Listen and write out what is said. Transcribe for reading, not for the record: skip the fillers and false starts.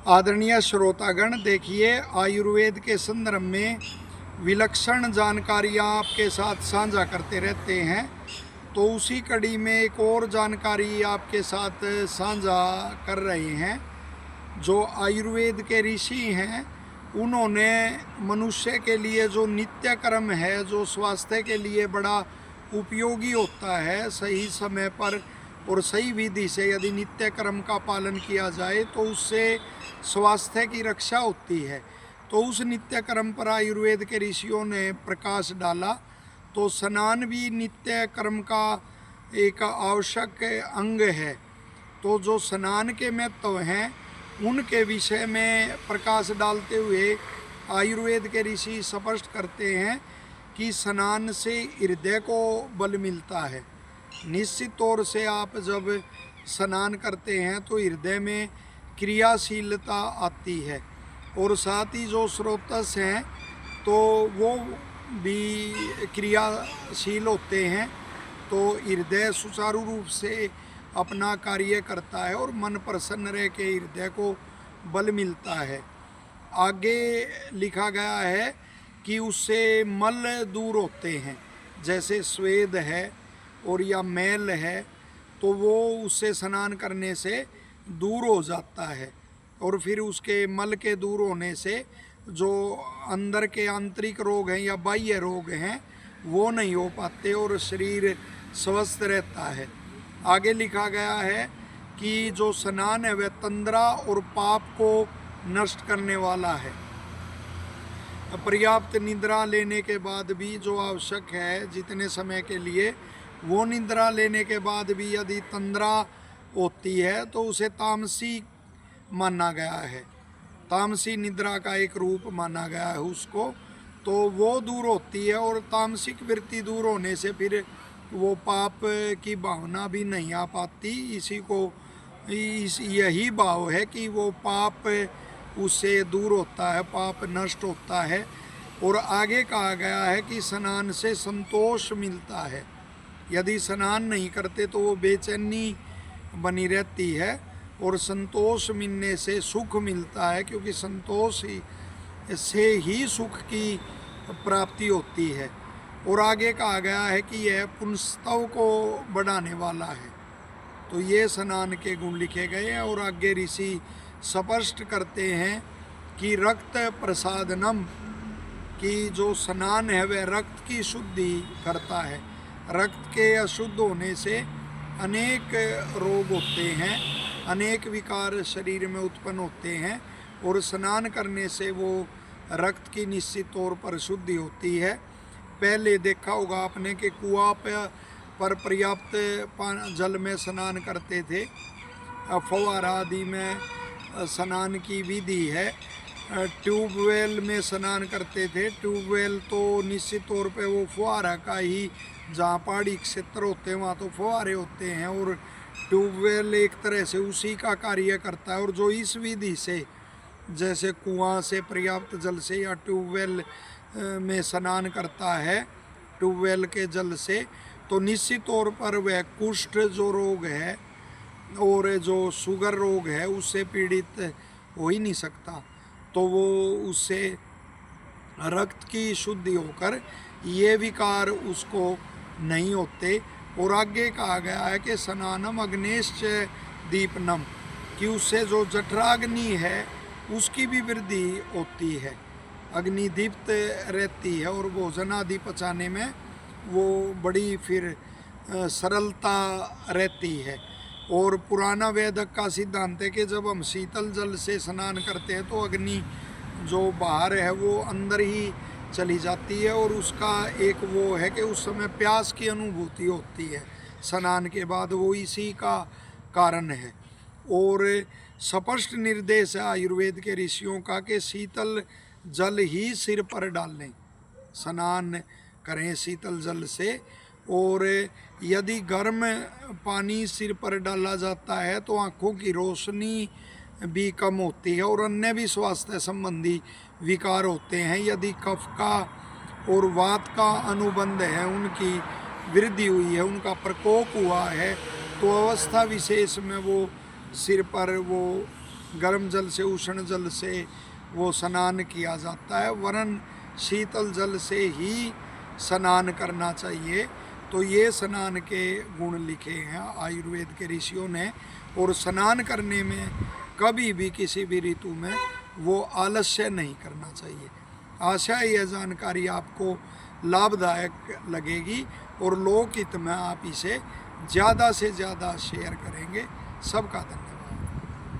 आदरणीय श्रोतागण, देखिए आयुर्वेद के संदर्भ में विलक्षण जानकारियाँ आपके साथ साझा करते रहते हैं। तो उसी कड़ी में एक और जानकारी आपके साथ साझा कर रहे हैं। जो आयुर्वेद के ऋषि हैं, उन्होंने मनुष्य के लिए जो नित्य कर्म है, जो स्वास्थ्य के लिए बड़ा उपयोगी होता है, सही समय पर और सही विधि से यदि नित्य कर्म का पालन किया जाए तो उससे स्वास्थ्य की रक्षा होती है। तो उस नित्य कर्म पर आयुर्वेद के ऋषियों ने प्रकाश डाला। तो स्नान भी नित्य कर्म का एक आवश्यक अंग है। तो जो स्नान के महत्व हैं उनके विषय में प्रकाश डालते हुए आयुर्वेद के ऋषि स्पष्ट करते हैं कि स्नान से हृदय को बल मिलता है। निश्चित तौर से आप जब स्नान करते हैं तो हृदय में क्रियाशीलता आती है और साथ ही जो स्रोतस हैं तो वो भी क्रियाशील होते हैं। तो हृदय सुचारू रूप से अपना कार्य करता है और मन प्रसन्न रह के हृदय को बल मिलता है। आगे लिखा गया है कि उससे मल दूर होते हैं, जैसे स्वेद है और या मैल है, तो वो उससे स्नान करने से दूर हो जाता है। और फिर उसके मल के दूर होने से जो अंदर के आंतरिक रोग हैं या बाह्य रोग हैं वो नहीं हो पाते और शरीर स्वस्थ रहता है। आगे लिखा गया है कि जो स्नान है वह तंद्रा और पाप को नष्ट करने वाला है। पर्याप्त निद्रा लेने के बाद भी जो आवश्यक है जितने समय के लिए, वो निद्रा लेने के बाद भी यदि तंद्रा होती है तो उसे तामसी माना गया है। तामसी निद्रा का एक रूप माना गया है उसको। तो वो दूर होती है और तामसिक वृत्ति दूर होने से फिर वो पाप की भावना भी नहीं आ पाती। यही भाव है कि वो पाप उससे दूर होता है, पाप नष्ट होता है। और आगे कहा गया है कि स्नान से संतोष मिलता है। यदि स्नान नहीं करते तो वो बेचैनी बनी रहती है और संतोष मिलने से सुख मिलता है, क्योंकि संतोष से ही सुख की प्राप्ति होती है। और आगे कहा गया है कि यह पुंस्तव को बढ़ाने वाला है। तो ये स्नान के गुण लिखे गए हैं। और आगे ऋषि स्पष्ट करते हैं कि रक्त प्रसादनम, कि जो स्नान है वह रक्त की शुद्धि करता है। रक्त के अशुद्ध होने से अनेक रोग होते हैं, अनेक विकार शरीर में उत्पन्न होते हैं और स्नान करने से वो रक्त की निश्चित तौर पर शुद्धि होती है। पहले देखा होगा आपने कि कुआं पर पर्याप्त जल में स्नान करते थे। फव्वारा आदि में स्नान की विधि है। ट्यूबवेल में स्नान करते थे। ट्यूबवेल तो निश्चित तौर पे वो फुहारा का ही, जहाँ पहाड़ी क्षेत्र होते हैं वहाँ तो फुहारे होते हैं और ट्यूबवेल एक तरह से उसी का कार्य करता है। और जो इस विधि से, जैसे कुआं से पर्याप्त जल से या ट्यूबवेल में स्नान करता है, ट्यूबवेल के जल से, तो निश्चित तौर पर वह कुष्ठ जो रोग है और जो शुगर रोग है उससे पीड़ित हो ही नहीं सकता। तो वो उससे रक्त की शुद्धि होकर ये विकार उसको नहीं होते। और आगे कहा गया है कि स्नानम अग्नेश्च दीपनम, कि उससे जो जठराग्नि है उसकी भी वृद्धि होती है, अग्नि दीप्त रहती है और भोजन आदि पचाने में वो बड़ी फिर सरलता रहती है। और पुराना वेदक का सिद्धांत है कि जब हम शीतल जल से स्नान करते हैं तो अग्नि जो बाहर है वो अंदर ही चली जाती है और उसका एक वो है कि उस समय प्यास की अनुभूति होती है स्नान के बाद, वो इसी का कारण है। और स्पष्ट निर्देश है आयुर्वेद के ऋषियों का कि शीतल जल ही सिर पर डालें, स्नान करें शीतल जल से। और यदि गर्म पानी सिर पर डाला जाता है तो आँखों की रोशनी भी कम होती है और अन्य भी स्वास्थ्य संबंधी विकार होते हैं। यदि कफ का और वात का अनुबंध है, उनकी वृद्धि हुई है, उनका प्रकोप हुआ है, तो अवस्था विशेष में वो सिर पर वो गर्म जल से, उष्ण जल से वो स्नान किया जाता है, वरन शीतल जल से ही स्नान करना चाहिए। तो ये स्नान के गुण लिखे हैं आयुर्वेद के ऋषियों ने। और स्नान करने में कभी भी किसी भी ऋतु में वो आलस्य नहीं करना चाहिए। आशा है यह जानकारी आपको लाभदायक लगेगी और लोकहित में आप इसे ज़्यादा से ज़्यादा शेयर करेंगे। सबका धन्यवाद।